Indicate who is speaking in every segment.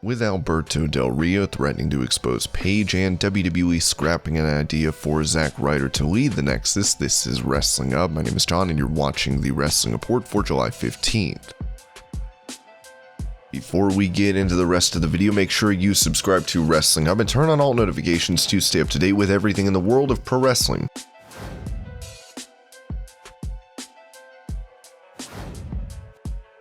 Speaker 1: With Alberto Del Rio threatening to expose Paige and WWE scrapping an idea for Zack Ryder to lead the Nexus, this is Wrestling Up. My name is John and you're watching the Wrestling Report for July 15th. Before we get into the rest of the video, make sure you subscribe to Wrestling Hub and turn on all notifications to stay up to date with everything in the world of pro wrestling.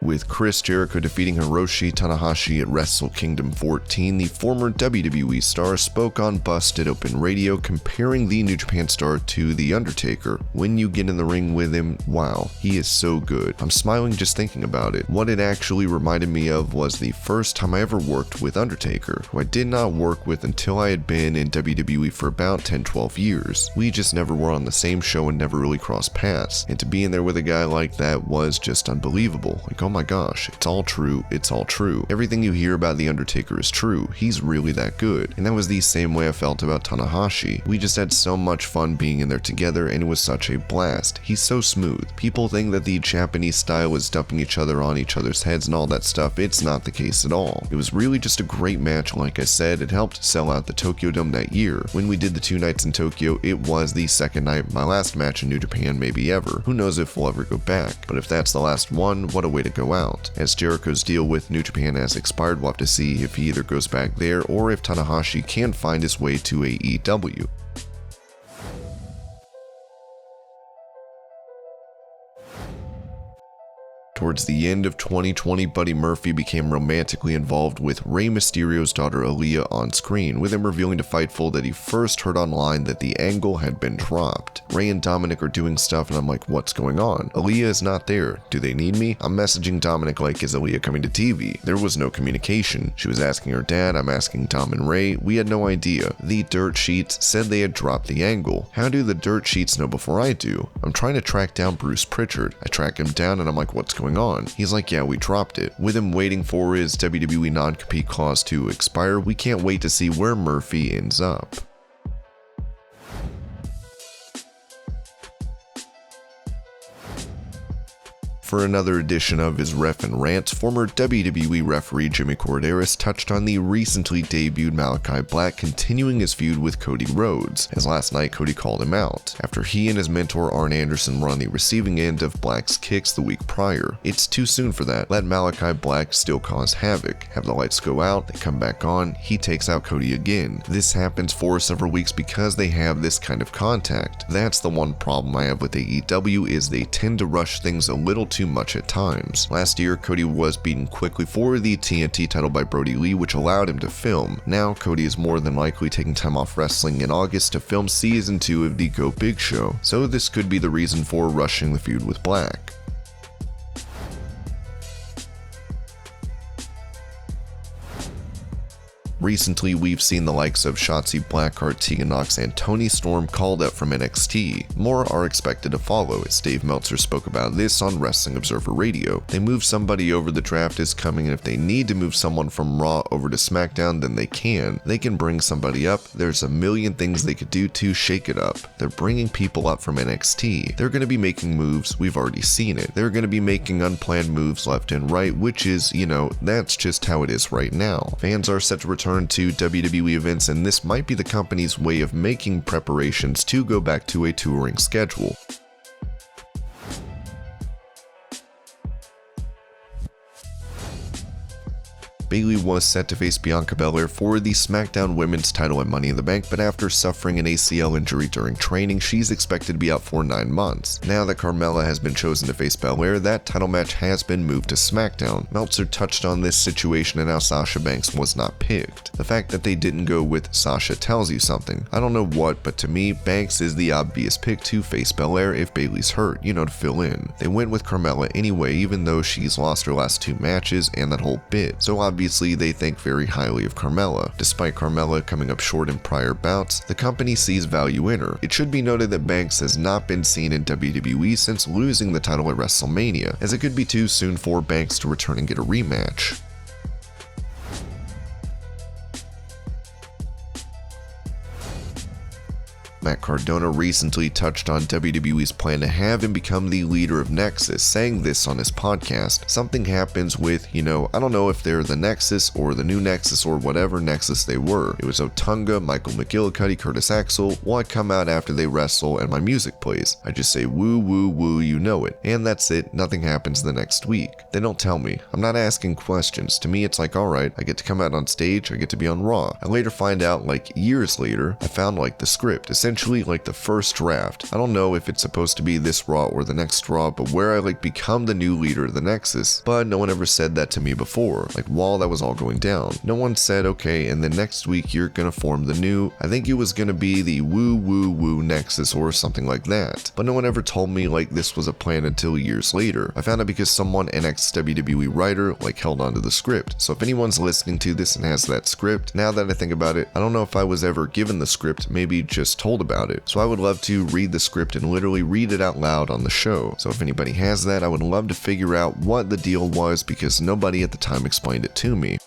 Speaker 1: With Chris Jericho defeating Hiroshi Tanahashi at Wrestle Kingdom 14, the former WWE star spoke on Busted Open Radio comparing the New Japan star to The Undertaker. When you get in the ring with him, wow, he is so good. I'm smiling just thinking about it. What it actually reminded me of was the first time I ever worked with Undertaker, who I did not work with until I had been in WWE for about 10-12 years. We just never were on the same show and never really crossed paths, and to be in there with a guy like that was just unbelievable. Like, oh my gosh, it's all true, it's all true. Everything you hear about The Undertaker is true. He's really that good. And that was the same way I felt about Tanahashi. We just had so much fun being in there together and it was such a blast. He's so smooth. People think that the Japanese style is dumping each other on each other's heads and all that stuff. It's not the case at all. It was really just a great match. Like I said, it helped sell out the Tokyo Dome that year. When we did the 2 nights in Tokyo, it was the second night, my last match in New Japan maybe ever. Who knows if we'll ever go back, but if that's the last one, what a way to go out. As Jericho's deal with New Japan has expired, we'll have to see if he either goes back there or if Tanahashi can find his way to AEW. Towards the end of 2020, Buddy Murphy became romantically involved with Rey Mysterio's daughter Aaliyah on screen, with him revealing to Fightful that he first heard online that the angle had been dropped. Rey and Dominic are doing stuff and I'm like, what's going on? Aaliyah is not there. Do they need me? I'm messaging Dominic like, is Aaliyah coming to TV? There was no communication. She was asking her dad, I'm asking Dom and Rey. We had no idea. The dirt sheets said they had dropped the angle. How do the dirt sheets know before I do? I'm trying to track down Bruce Pritchard. I track him down and I'm like, what's going on? He's like, yeah, we dropped it. With him waiting for his WWE non-compete clause to expire, we can't wait to see where Murphy ends up. For another edition of his Ref and Rants, former WWE referee Jimmy Corderas touched on the recently debuted Malachi Black continuing his feud with Cody Rhodes, as last night Cody called him out, after he and his mentor Arn Anderson were on the receiving end of Black's kicks the week prior. It's too soon for that. Let Malachi Black still cause havoc. Have the lights go out, they come back on, he takes out Cody again. This happens for several weeks because they have this kind of contact. That's the one problem I have with AEW, is they tend to rush things a little too much at times. Last year, Cody was beaten quickly for the TNT title by Brody Lee, which allowed him to film. Now, Cody is more than likely taking time off wrestling in August to film season 2 of the Go Big Show, so this could be the reason for rushing the feud with Black. Recently, we've seen the likes of Shotzi Blackheart, Tegan Nox, and Toni Storm called up from NXT. More are expected to follow, as Dave Meltzer spoke about this on Wrestling Observer Radio. They move somebody over, the draft is coming, and if they need to move someone from Raw over to SmackDown, then they can. They can bring somebody up. There's a million things they could do to shake it up. They're bringing people up from NXT. They're going to be making moves. We've already seen it. They're going to be making unplanned moves left and right, which is, you know, that's just how it is right now. Fans are set to return to WWE events, and this might be the company's way of making preparations to go back to a touring schedule. Bayley was set to face Bianca Belair for the SmackDown Women's title at Money in the Bank, but after suffering an ACL injury during training, she's expected to be out for 9 months. Now that Carmella has been chosen to face Belair, that title match has been moved to SmackDown. Meltzer touched on this situation and how Sasha Banks was not picked. The fact that they didn't go with Sasha tells you something. I don't know what, but to me, Banks is the obvious pick to face Belair if Bayley's hurt, you know, to fill in. They went with Carmella anyway, even though she's lost her last 2 matches and that whole bit. So obviously they think very highly of Carmella. Despite Carmella coming up short in prior bouts, the company sees value in her. It should be noted that Banks has not been seen in WWE since losing the title at WrestleMania, as it could be too soon for Banks to return and get a rematch. Matt Cardona recently touched on WWE's plan to have him become the leader of Nexus, saying this on his podcast. Something happens with, I don't know if they're the Nexus or the new Nexus or whatever Nexus they were. It was Otunga, Michael McGillicuddy, Curtis Axel. Well, I come out after they wrestle and my music plays. I just say woo woo woo, you know it. And that's it, nothing happens the next week. They don't tell me. I'm not asking questions. To me, it's like, alright, I get to come out on stage, I get to be on Raw. I later find out, years later, I found the script, essentially the first draft. I don't know if it's supposed to be this Raw or the next Raw, but where I become the new leader of the Nexus. But no one ever said that to me before. While that was all going down, no one said, okay, and then next week you're gonna form the new, I think it was gonna be the woo woo woo Nexus or something like that. But no one ever told me this was a plan until years later. I found out because someone, an ex-WWE writer, held onto the script. So if anyone's listening to this and has that script, now that I think about it, I don't know if I was ever given the script, maybe just told about it. So I would love to read the script and literally read it out loud on the show. So if anybody has that, I would love to figure out what the deal was because nobody at the time explained it to me.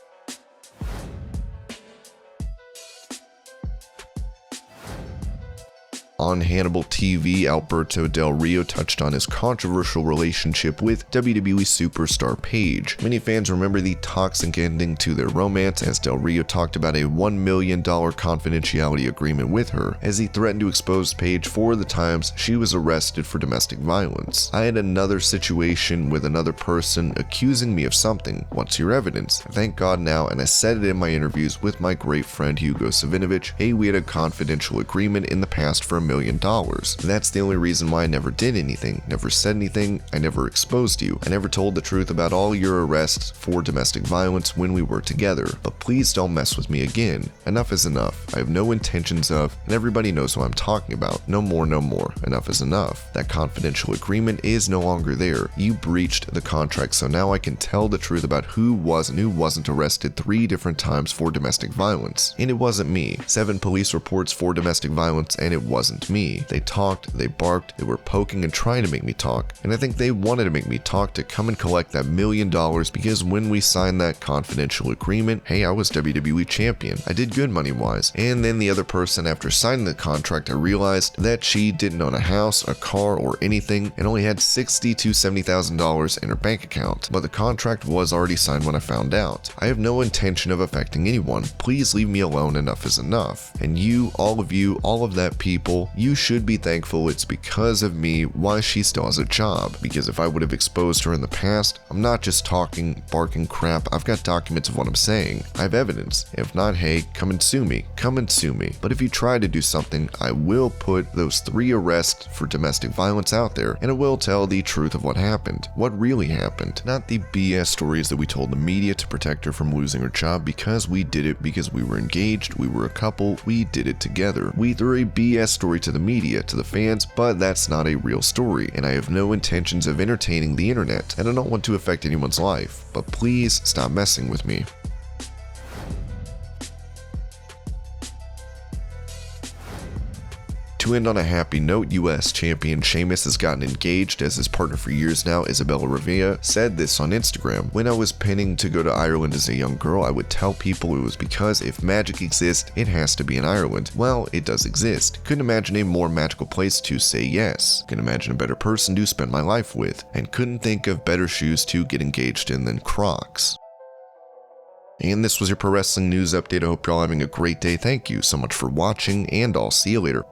Speaker 1: On Hannibal TV, Alberto Del Rio touched on his controversial relationship with WWE superstar Paige. Many fans remember the toxic ending to their romance as Del Rio talked about a $1 million confidentiality agreement with her, as he threatened to expose Paige for the times she was arrested for domestic violence. I had another situation with another person accusing me of something. What's your evidence? Thank God now, and I said it in my interviews with my great friend Hugo Savinovich, hey, we had a confidential agreement in the past for $1 million. That's the only reason why I never did anything, never said anything, I never exposed you, I never told the truth about all your arrests for domestic violence when we were together, but please don't mess with me again. Enough is enough. I have no intentions of, and everybody knows who I'm talking about. No more, no more. Enough is enough. That confidential agreement is no longer there. You breached the contract, so now I can tell the truth about who was and who wasn't arrested 3 different times for domestic violence. And it wasn't me. 7 police reports for domestic violence, and it wasn't me. They talked, they barked, they were poking and trying to make me talk, and I think they wanted to make me talk to come and collect that $1 million because when we signed that confidential agreement, hey, I was WWE champion. I did good money-wise. And then the other person, after signing the contract, I realized that she didn't own a house, a car, or anything, and only had $60,000 to $70,000 in her bank account. But the contract was already signed when I found out. I have no intention of affecting anyone. Please leave me alone. Enough is enough. And you, all of that people, you should be thankful it's because of me why she still has a job. Because if I would have exposed her in the past, I'm not just talking, barking crap, I've got documents of what I'm saying. I have evidence. If not, hey, come and sue me. Come and sue me. But if you try to do something, I will put those 3 arrests for domestic violence out there, and it will tell the truth of what happened. What really happened. Not the BS stories that we told the media to protect her from losing her job because we did it because we were engaged, we were a couple, we did it together. We threw a BS story to the media, to the fans, but that's not a real story, and I have no intentions of entertaining the internet, and I don't want to affect anyone's life, but please stop messing with me. To end on a happy note, US champion Sheamus has gotten engaged as his partner for years now, Isabella Rivera, said this on Instagram. When I was pinning to go to Ireland as a young girl, I would tell people it was because if magic exists, it has to be in Ireland. Well, it does exist. Couldn't imagine a more magical place to say yes. Couldn't imagine a better person to spend my life with. And couldn't think of better shoes to get engaged in than Crocs. And this was your Pro Wrestling News Update. I hope you're all having a great day. Thank you so much for watching, and I'll see you later.